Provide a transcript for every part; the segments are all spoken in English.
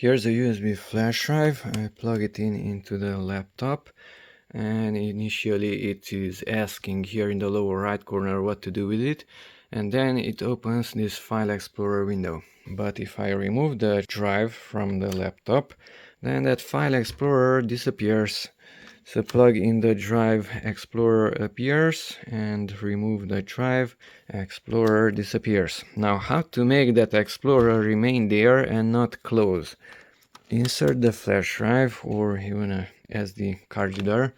Here's a USB flash drive. I plug it into the laptop, and initially it is asking here in the lower right corner what to do with it, and then it opens this file explorer window. But if I remove the drive from the laptop, then that file explorer disappears. So plug in the drive, explorer appears, and remove the drive, explorer disappears. Now how to make that explorer remain there and not close? Insert the flash drive or even a SD card reader,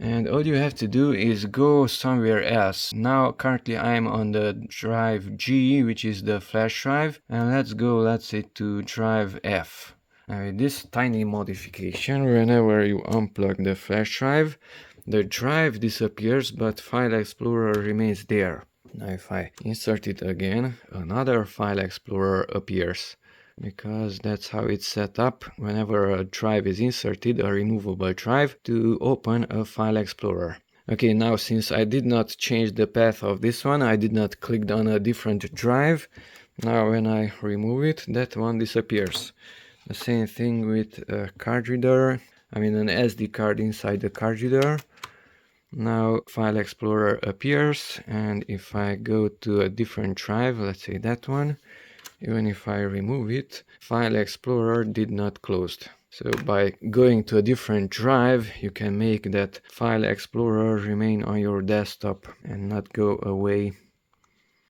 and all you have to do is go somewhere else. Now currently I'm on the drive G, which is the flash drive, and let's say to drive F. Now with this tiny modification, whenever you unplug the flash drive, the drive disappears but file explorer remains there. Now if I insert it again, another file explorer appears, because that's how it's set up whenever a drive is inserted, a removable drive, to open a file explorer. Okay, now since I did not change the path of this one, I did not click on a different drive. Now when I remove it, that one disappears. The same thing with a card reader, an SD card inside the card reader. Now file explorer appears, and if I go to a different drive, let's say that one, even if I remove it, file explorer did not close. So by going to a different drive, you can make that file explorer remain on your desktop and not go away